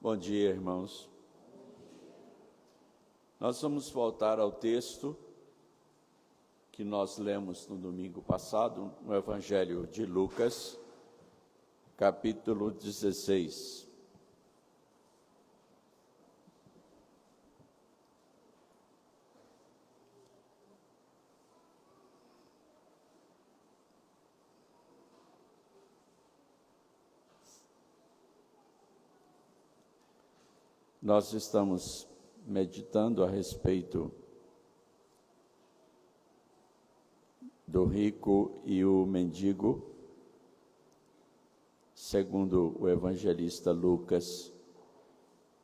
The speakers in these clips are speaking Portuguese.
Bom dia, irmãos. Nós vamos voltar ao texto que nós lemos no domingo passado, no Evangelho de Lucas, capítulo 16. Nós estamos meditando a respeito do rico e o mendigo, segundo o evangelista Lucas,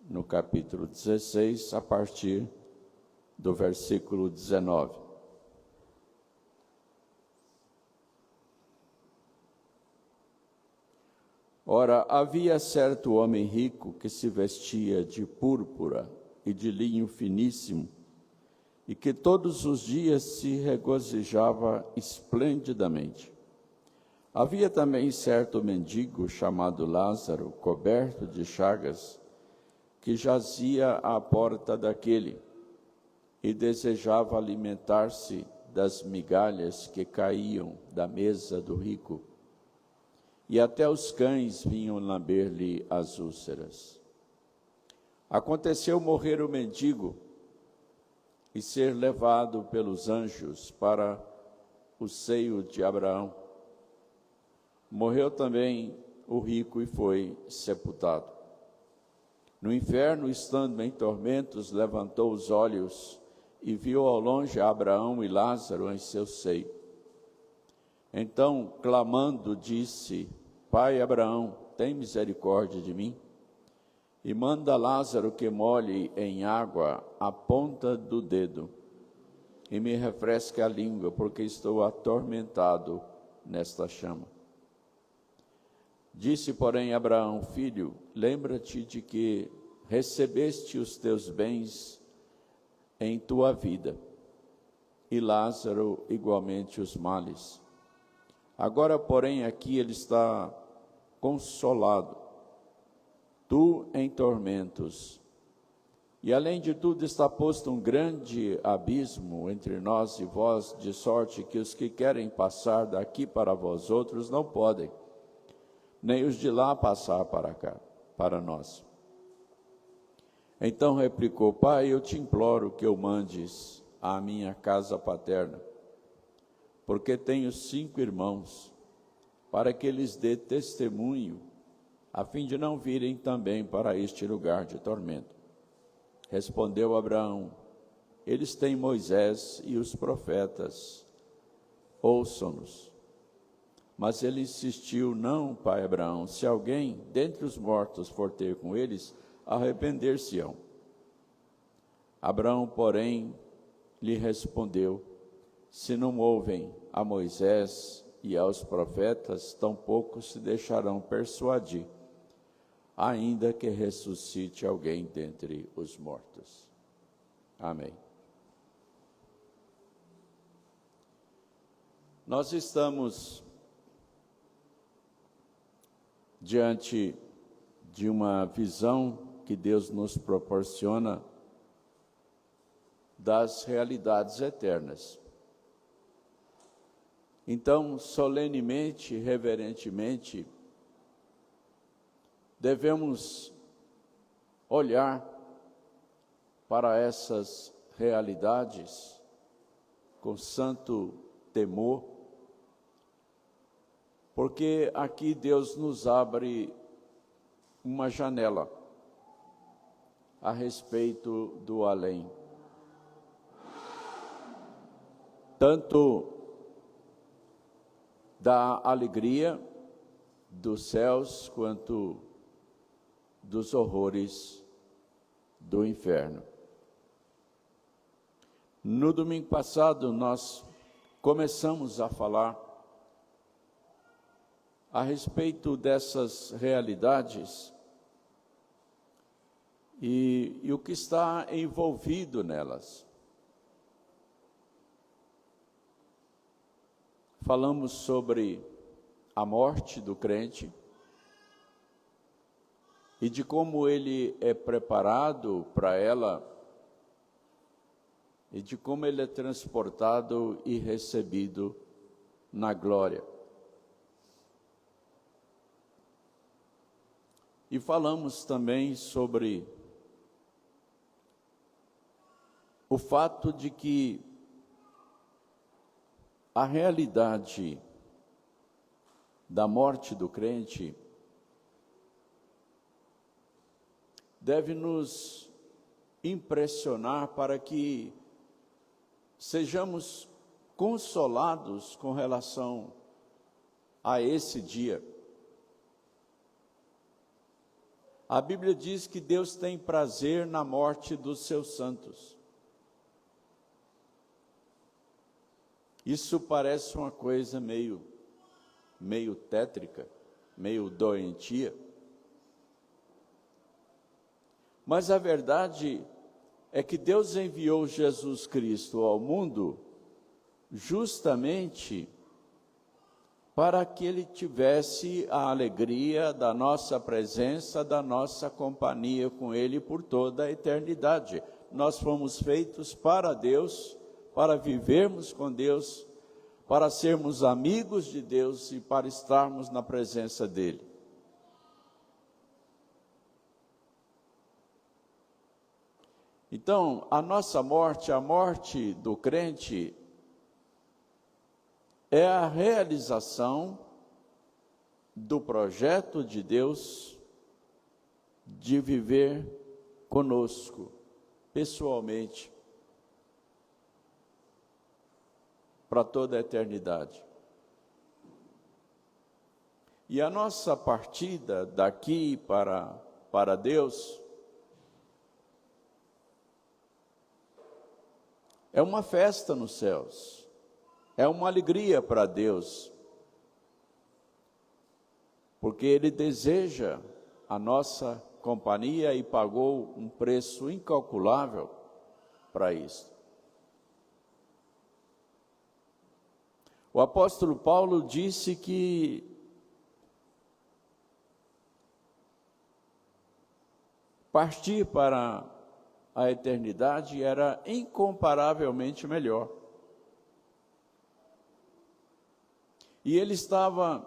no capítulo 16, a partir do versículo 19. Ora, havia certo homem rico que se vestia de púrpura e de linho finíssimo, e que todos os dias se regozijava esplendidamente. Havia também certo mendigo chamado Lázaro, coberto de chagas, que jazia à porta daquele, e desejava alimentar-se das migalhas que caíam da mesa do rico. E até os cães vinham lamber-lhe as úlceras. Aconteceu morrer o mendigo e ser levado pelos anjos para o seio de Abraão. Morreu também o rico e foi sepultado. No inferno, estando em tormentos, levantou os olhos e viu ao longe Abraão e Lázaro em seu seio. Então, clamando, disse: Pai Abraão, tem misericórdia de mim, e manda Lázaro que molhe em água a ponta do dedo, e me refresque a língua, porque estou atormentado nesta chama. Disse, porém, Abraão: Filho, lembra-te de que recebeste os teus bens em tua vida, e Lázaro igualmente os males. Agora, porém, aqui ele está consolado, tu em tormentos. E além de tudo está posto um grande abismo entre nós e vós, de sorte que os que querem passar daqui para vós outros não podem, nem os de lá passar para cá, para nós. Então replicou: Pai, eu te imploro que o mandes à minha casa paterna, porque tenho 5 irmãos, para que lhes dê testemunho, a fim de não virem também para este lugar de tormento. Respondeu Abraão: Eles têm Moisés e os profetas, ouçam-nos. Mas ele insistiu: Não, pai Abraão, se alguém dentre os mortos for ter com eles, arrepender-se-ão. Abraão, porém, lhe respondeu: Se não ouvem a Moisés e aos profetas, tampouco se deixarão persuadir, ainda que ressuscite alguém dentre os mortos. Amém. Nós estamos diante de uma visão que Deus nos proporciona das realidades eternas. Então, solenemente, reverentemente, devemos olhar para essas realidades com santo temor, porque aqui Deus nos abre uma janela a respeito do além. Tanto da alegria dos céus quanto dos horrores do inferno. No domingo passado, nós começamos a falar a respeito dessas realidades e o que está envolvido nelas. Falamos sobre a morte do crente, e de como ele é preparado para ela e de como ele é transportado e recebido na glória. E falamos também sobre o fato de que a realidade da morte do crente deve nos impressionar para que sejamos consolados com relação a esse dia. A Bíblia diz que Deus tem prazer na morte dos seus santos. Isso parece uma coisa meio tétrica, meio doentia. Mas a verdade é que Deus enviou Jesus Cristo ao mundo justamente para que Ele tivesse a alegria da nossa presença, da nossa companhia com Ele por toda a eternidade. Nós fomos feitos para Deus, para vivermos com Deus, para sermos amigos de Deus e para estarmos na presença dEle. Então, a nossa morte, a morte do crente, é a realização do projeto de Deus de viver conosco, pessoalmente, para toda a eternidade. E a nossa partida daqui para Deus é uma festa nos céus, é uma alegria para Deus, porque Ele deseja a nossa companhia e pagou um preço incalculável para isso. O apóstolo Paulo disse que partir para a eternidade era incomparavelmente melhor. E ele estava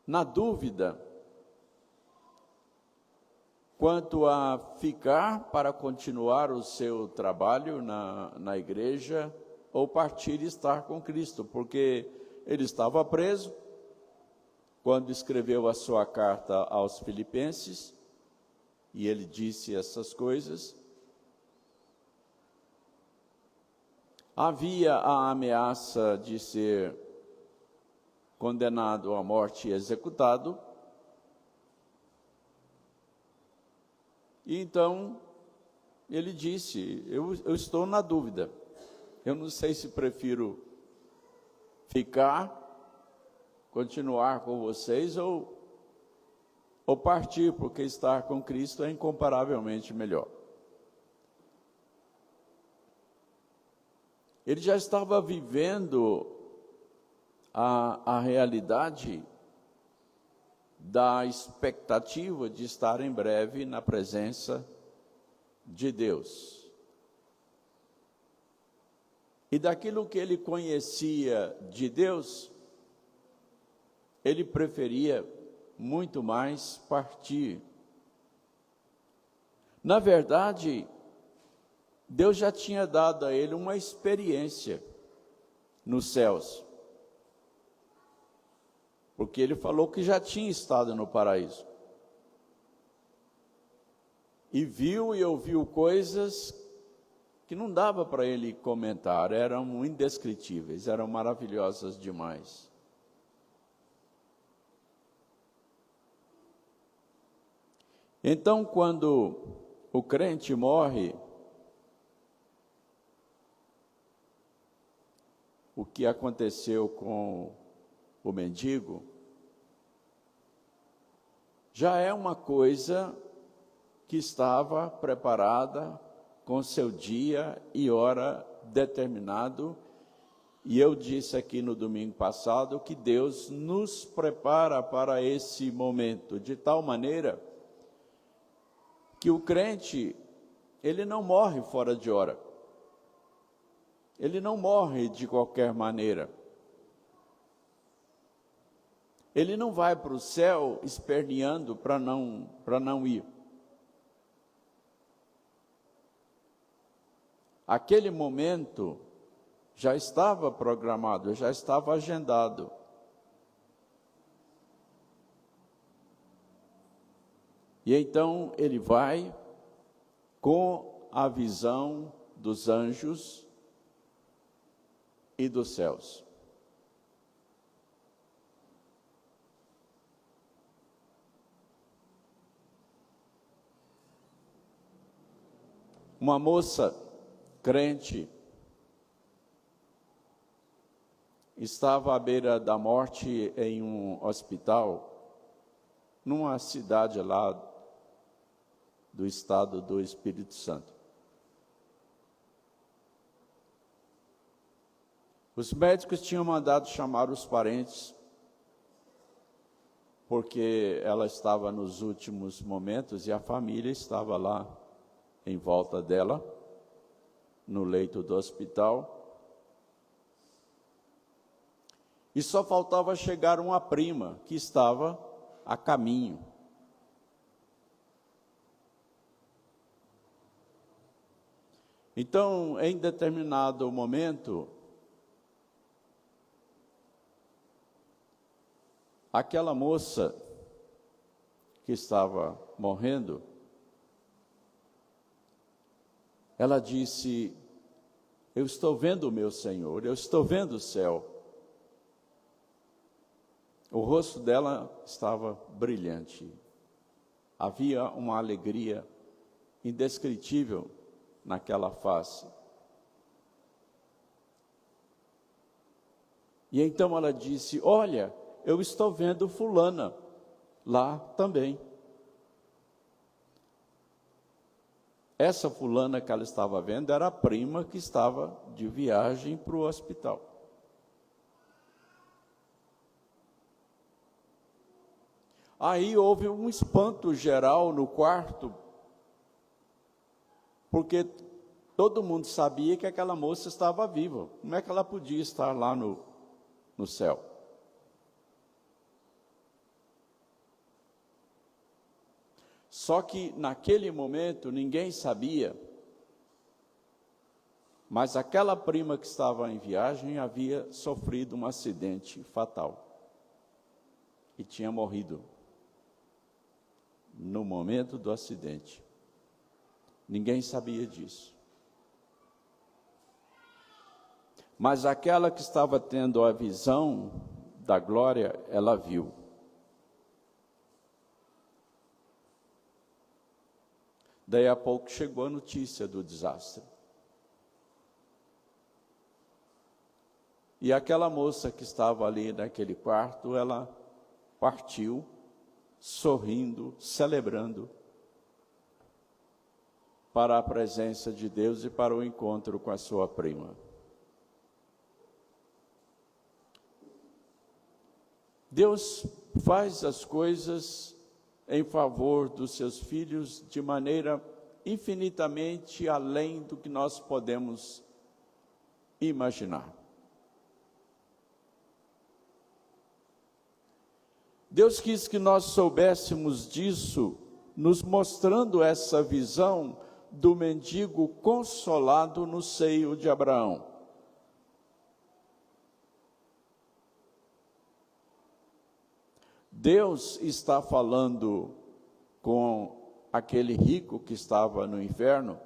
na dúvida quanto a ficar para continuar o seu trabalho na igreja ou partir e estar com Cristo, porque ele estava preso quando escreveu a sua carta aos Filipenses, e ele disse essas coisas. Havia a ameaça de ser condenado à morte e executado. E então, ele disse, eu estou na dúvida. Eu não sei se prefiro ficar, continuar com vocês ou partir, porque estar com Cristo é incomparavelmente melhor. Ele já estava vivendo a realidade da expectativa de estar em breve na presença de Deus. E daquilo que ele conhecia de Deus, ele preferia muito mais partir. Na verdade, Deus já tinha dado a ele uma experiência nos céus, porque ele falou que já tinha estado no paraíso. E viu e ouviu coisas que não dava para ele comentar, eram indescritíveis, eram maravilhosas demais. Então, quando o crente morre, o que aconteceu com o mendigo, já é uma coisa que estava preparada com seu dia e hora determinado E eu disse aqui no domingo passado que Deus nos prepara para esse momento, de tal maneira que o crente, ele não morre fora de hora. Ele não morre de qualquer maneira. Ele não vai para o céu esperneando para não ir. Aquele momento já estava programado, já estava agendado. E então ele vai com a visão dos anjos e dos céus. Uma moça crente estava à beira da morte em um hospital, numa cidade lá do estado do Espírito Santo. Os médicos tinham mandado chamar os parentes, porque ela estava nos últimos momentos e a família estava lá em volta dela, no leito do hospital. E só faltava chegar uma prima que estava a caminho. Então, em determinado momento, aquela moça que estava morrendo, ela disse: eu estou vendo o meu Senhor, eu estou vendo o céu. O rosto dela estava brilhante. Havia uma alegria indescritível naquela face. E então ela disse: olha, eu estou vendo fulana lá também. Essa fulana que ela estava vendo era a prima que estava de viagem para o hospital. Aí houve um espanto geral no quarto, porque todo mundo sabia que aquela moça estava viva. Como é que ela podia estar lá no céu? Só que naquele momento ninguém sabia, mas aquela prima que estava em viagem havia sofrido um acidente fatal e tinha morrido no momento do acidente. Ninguém sabia disso. Mas aquela que estava tendo a visão da glória, ela viu. Daí a pouco chegou a notícia do desastre. E aquela moça que estava ali naquele quarto, ela partiu, sorrindo, celebrando, para a presença de Deus e para o encontro com a sua prima. Deus faz as coisas em favor dos seus filhos de maneira infinitamente além do que nós podemos imaginar. Deus quis que nós soubéssemos disso, nos mostrando essa visão do mendigo consolado no seio de Abraão. Deus está falando com aquele rico que estava no inferno,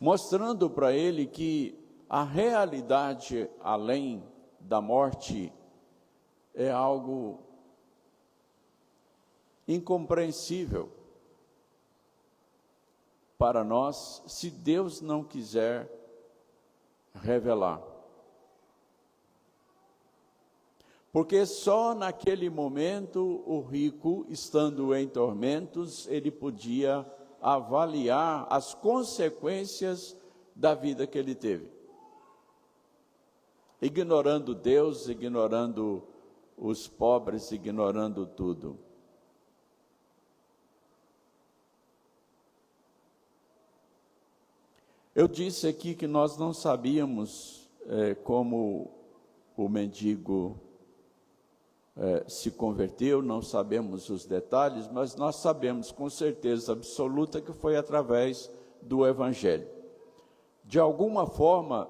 mostrando para ele que a realidade além da morte é algo incompreensível para nós, se Deus não quiser revelar. Porque só naquele momento o rico, estando em tormentos, ele podia avaliar as consequências da vida que ele teve. Ignorando Deus, ignorando os pobres, ignorando tudo. Eu disse aqui que nós não sabíamos como o mendigo se converteu, não sabemos os detalhes, mas nós sabemos com certeza absoluta que foi através do Evangelho. De alguma forma,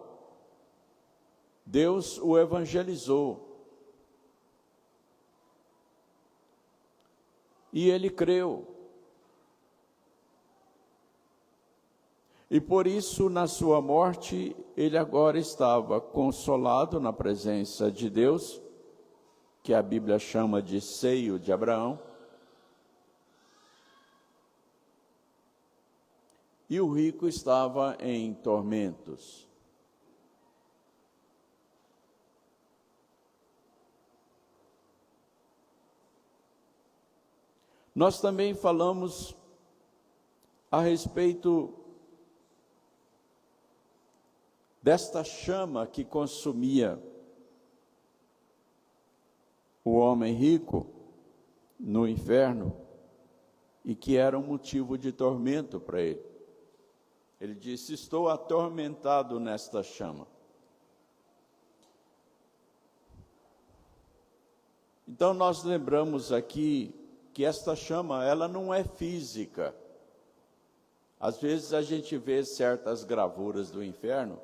Deus o evangelizou. E ele creu. E por isso, na sua morte, ele agora estava consolado na presença de Deus, que a Bíblia chama de seio de Abraão. E o rico estava em tormentos. Nós também falamos a respeito desta chama que consumia o homem rico no inferno e que era um motivo de tormento para ele. Ele disse: estou atormentado nesta chama. Então nós lembramos aqui que esta chama, ela não é física. Às vezes a gente vê certas gravuras do inferno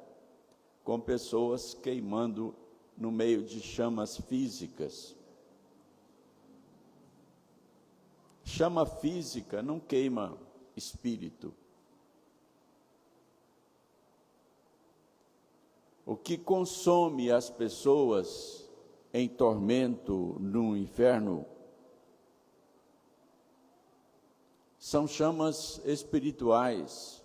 com pessoas queimando no meio de chamas físicas. Chama física não queima espírito. O que consome as pessoas em tormento no inferno são chamas espirituais.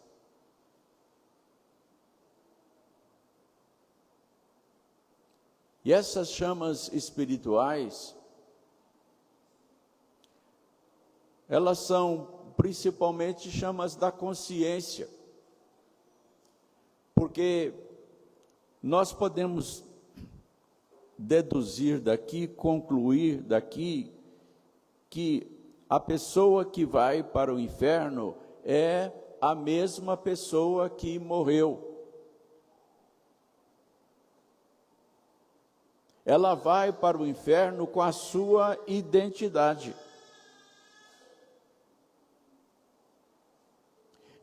E essas chamas espirituais, elas são principalmente chamas da consciência, porque nós podemos deduzir daqui, concluir daqui, que a pessoa que vai para o inferno é a mesma pessoa que morreu. Ela vai para o inferno com a sua identidade.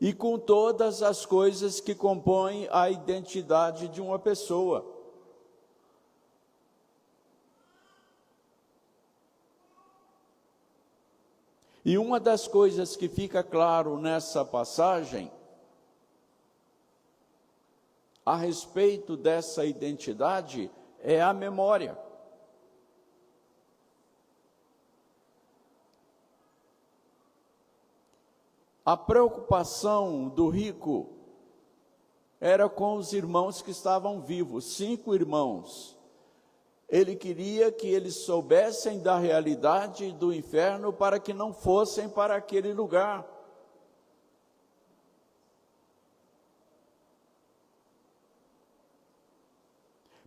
E com todas as coisas que compõem a identidade de uma pessoa. E uma das coisas que fica claro nessa passagem, a respeito dessa identidade, é a memória. A preocupação do rico era com os irmãos que estavam vivos, 5 irmãos. Ele queria que eles soubessem da realidade do inferno para que não fossem para aquele lugar.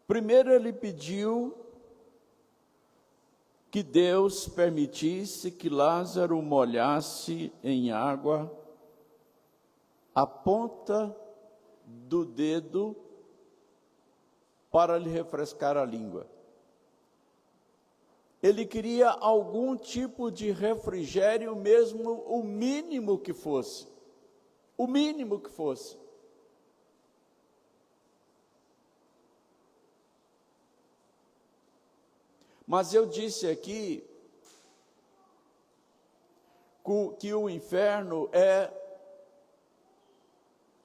Primeiro ele pediu que Deus permitisse que Lázaro molhasse em água a ponta do dedo para lhe refrescar a língua. Ele queria algum tipo de refrigério, mesmo o mínimo que fosse. O mínimo que fosse. Mas eu disse aqui que o inferno é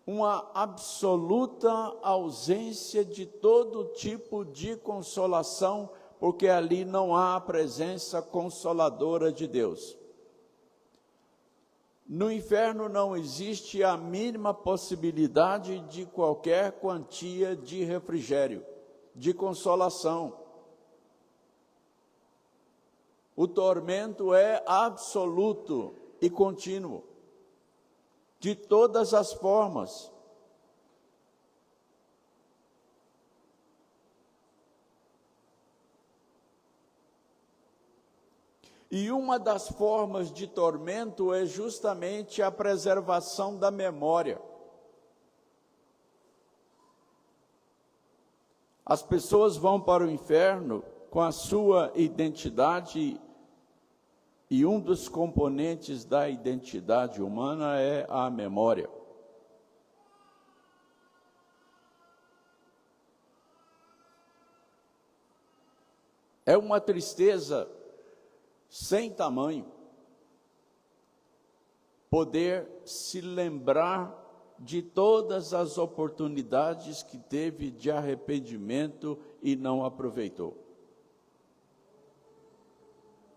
uma absoluta ausência de todo tipo de consolação, porque ali não há a presença consoladora de Deus. No inferno não existe a mínima possibilidade de qualquer quantia de refrigério, de consolação. O tormento é absoluto e contínuo. de todas as formas. E uma das formas de tormento é justamente a preservação da memória. As pessoas vão para o inferno com a sua identidade, e um dos componentes da identidade humana é a memória. É uma tristeza sem tamanho poder se lembrar de todas as oportunidades que teve de arrependimento e não aproveitou.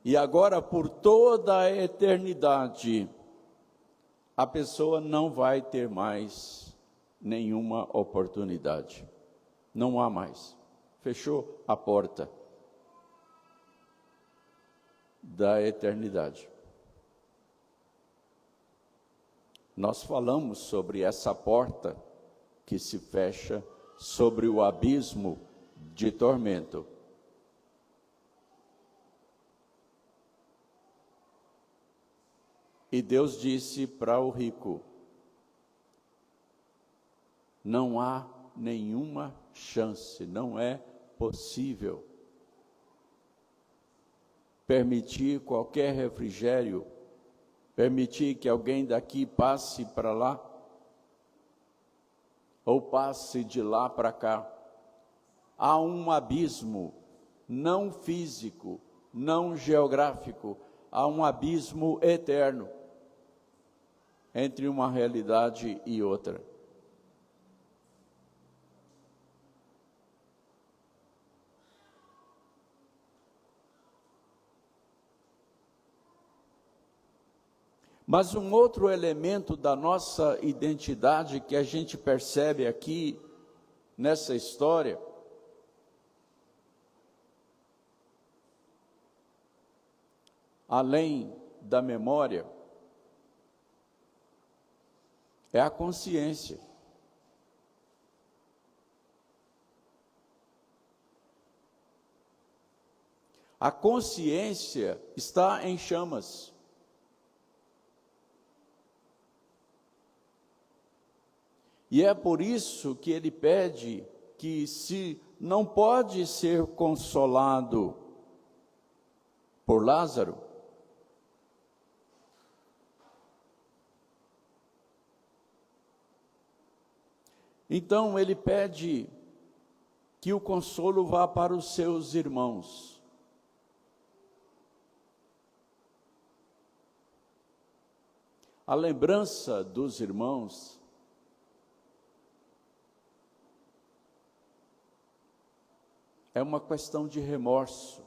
E agora, por toda a eternidade, a pessoa não vai ter mais nenhuma oportunidade. Não há mais. Fechou a porta da eternidade. Nós falamos sobre essa porta que se fecha sobre o abismo de tormento. E Deus disse para o rico: não há nenhuma chance, não é possível permitir qualquer refrigério, permitir que alguém daqui passe para lá, ou passe de lá para cá. Há um abismo, não físico, não geográfico, há um abismo eterno entre uma realidade e outra. Mas um outro elemento da nossa identidade que a gente percebe aqui nessa história além da memória é a consciência. A consciência está em chamas. E é por isso que ele pede que, se não pode ser consolado por Lázaro, então ele pede que o consolo vá para os seus irmãos. A lembrança dos irmãos é uma questão de remorso.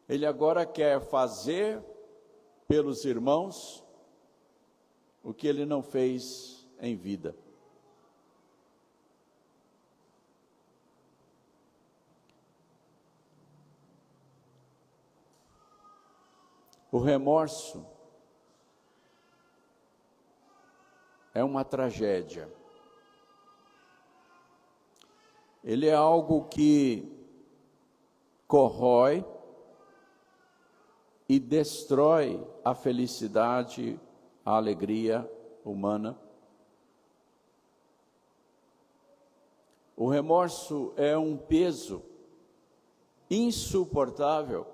Ele agora quer fazer pelos irmãos o que ele não fez em vida. O remorso é uma tragédia. Ele é algo que corrói e destrói a felicidade, a alegria humana. O remorso é um peso insuportável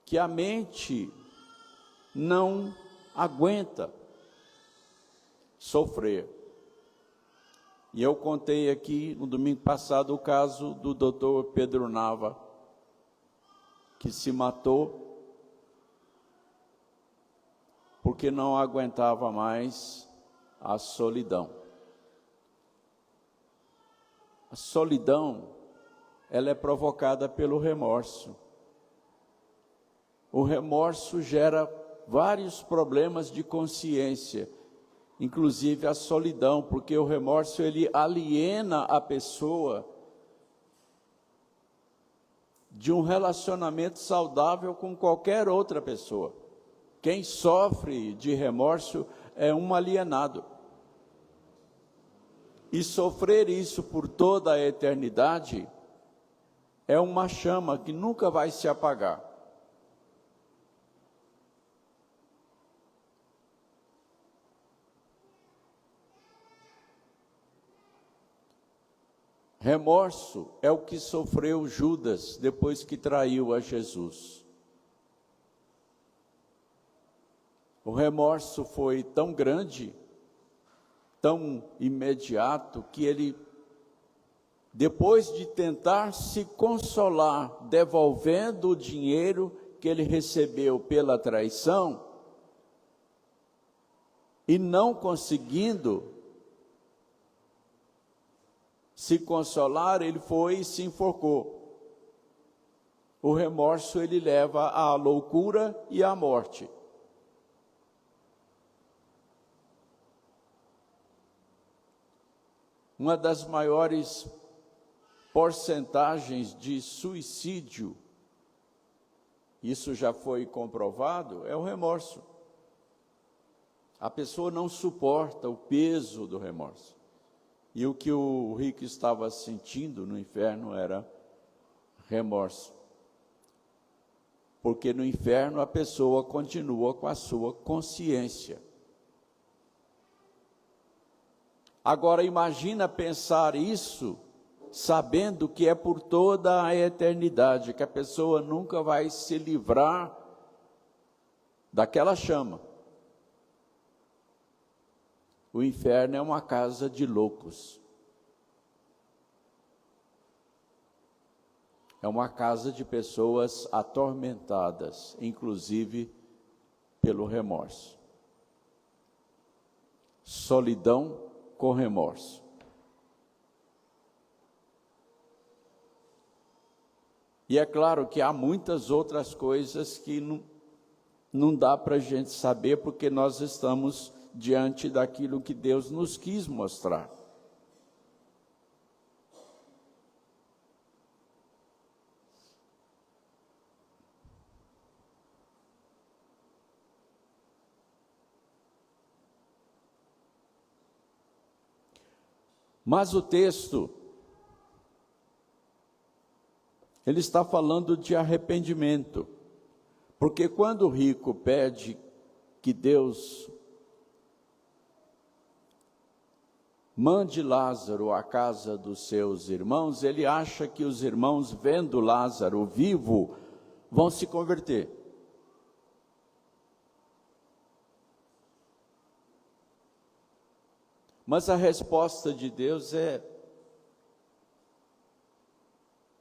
que a mente não aguenta sofrer. E eu contei aqui no domingo passado o caso do Dr. Pedro Nava, que se matou porque não aguentava mais a solidão. A solidão, ela é provocada pelo remorso. O remorso gera vários problemas de consciência, inclusive a solidão, porque o remorso ele aliena a pessoa de um relacionamento saudável com qualquer outra pessoa. Quem sofre de remorso é um alienado. E sofrer isso por toda a eternidade é uma chama que nunca vai se apagar. Remorso é o que sofreu Judas depois que traiu a Jesus. O remorso foi tão grande, tão imediato, que ele, depois de tentar se consolar, devolvendo o dinheiro que ele recebeu pela traição, e não conseguindo se consolar, ele foi e se enforcou. O remorso, ele leva à loucura e à morte. Uma das maiores porcentagens de suicídio, isso já foi comprovado, é o remorso. A pessoa não suporta o peso do remorso. E o que o rico estava sentindo no inferno era remorso. Porque no inferno a pessoa continua com a sua consciência. Agora imagina pensar isso, sabendo que é por toda a eternidade, que a pessoa nunca vai se livrar daquela chama. O inferno é uma casa de loucos. É uma casa de pessoas atormentadas, inclusive pelo remorso. Solidão com remorso. E é claro que há muitas outras coisas que não dá para a gente saber, porque nós estamos diante daquilo que Deus nos quis mostrar. Mas o texto, ele está falando de arrependimento, porque quando o rico pede que Deus mande Lázaro à casa dos seus irmãos, ele acha que os irmãos, vendo Lázaro vivo, vão se converter. Mas a resposta de Deus é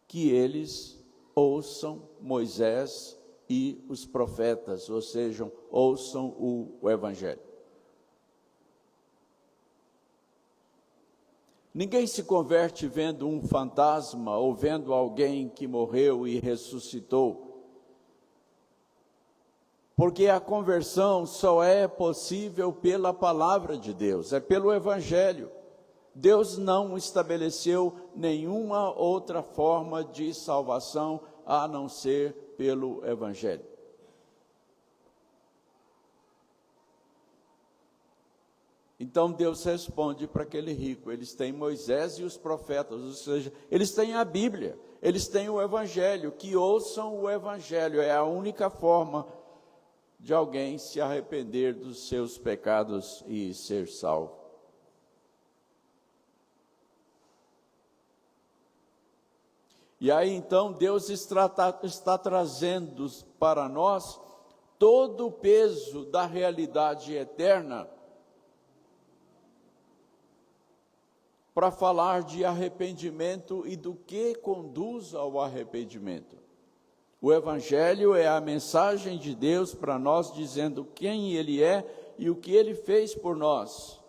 que eles ouçam Moisés e os profetas, ou seja, ouçam o Evangelho. Ninguém se converte vendo um fantasma ou vendo alguém que morreu e ressuscitou. Porque a conversão só é possível pela palavra de Deus, é pelo Evangelho. Deus não estabeleceu nenhuma outra forma de salvação a não ser pelo Evangelho. Então Deus responde para aquele rico, eles têm Moisés e os profetas, ou seja, eles têm a Bíblia, eles têm o Evangelho, que ouçam o Evangelho, é a única forma de alguém se arrepender dos seus pecados e ser salvo. E aí então Deus está trazendo para nós todo o peso da realidade eterna, para falar de arrependimento e do que conduz ao arrependimento. O Evangelho é a mensagem de Deus para nós, dizendo quem Ele é e o que Ele fez por nós.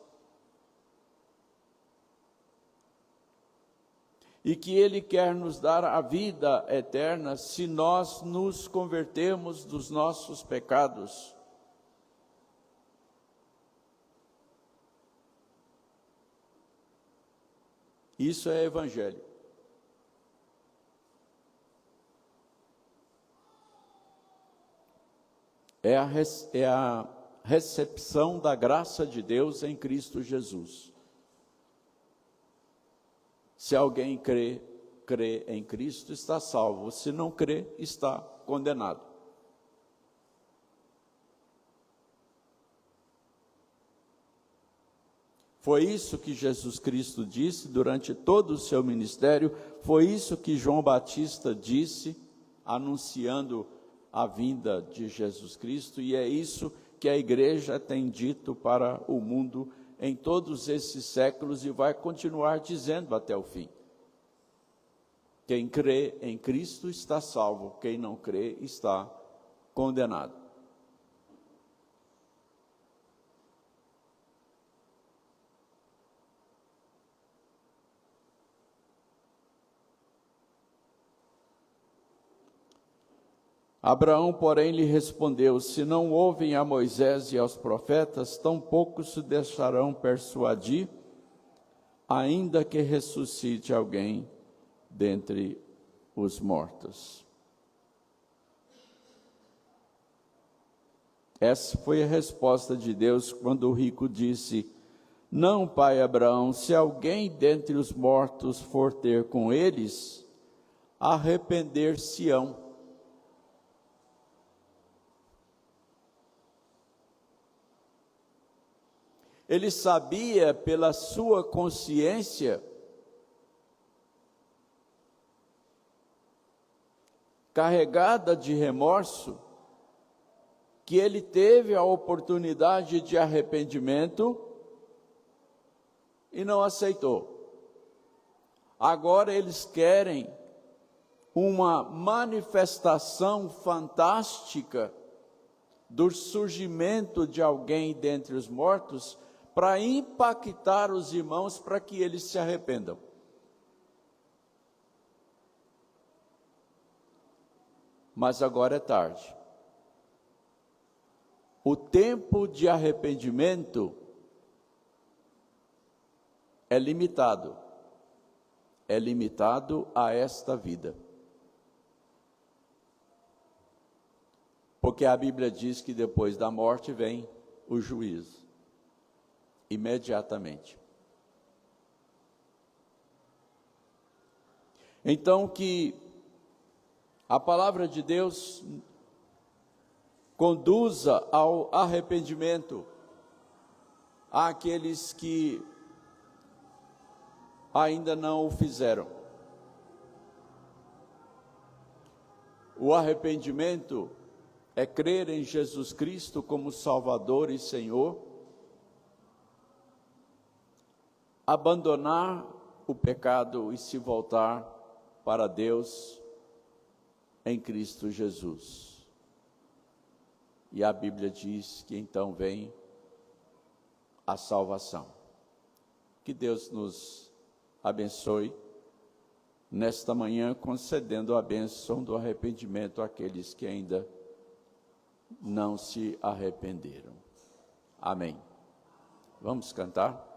E que Ele quer nos dar a vida eterna se nós nos convertermos dos nossos pecados. Isso é Evangelho. é a recepção da graça de Deus em Cristo Jesus. Se alguém crê em Cristo, está salvo. Se não crê, está condenado. Foi isso que Jesus Cristo disse durante todo o seu ministério, foi isso que João Batista disse, anunciando a vinda de Jesus Cristo, e é isso que a igreja tem dito para o mundo em todos esses séculos e vai continuar dizendo até o fim. Quem crê em Cristo está salvo, quem não crê está condenado. Abraão, porém, lhe respondeu: se não ouvem a Moisés e aos profetas, tampouco se deixarão persuadir, ainda que ressuscite alguém dentre os mortos. Essa foi a resposta de Deus quando o rico disse: não, pai Abraão, se alguém dentre os mortos for ter com eles, arrepender-se-ão. Ele sabia pela sua consciência, carregada de remorso, que ele teve a oportunidade de arrependimento e não aceitou. Agora eles querem uma manifestação fantástica do surgimento de alguém dentre os mortos, para impactar os irmãos, para que eles se arrependam. Mas agora é tarde. O tempo de arrependimento é limitado a esta vida. Porque a Bíblia diz que depois da morte vem o juízo. Imediatamente. Então, que a palavra de Deus conduza ao arrependimento àqueles que ainda não o fizeram. O arrependimento é crer em Jesus Cristo como Salvador e Senhor, abandonar o pecado e se voltar para Deus em Cristo Jesus. E a Bíblia diz que então vem a salvação. Que Deus nos abençoe nesta manhã, concedendo a bênção do arrependimento àqueles que ainda não se arrependeram. Amém. Vamos cantar?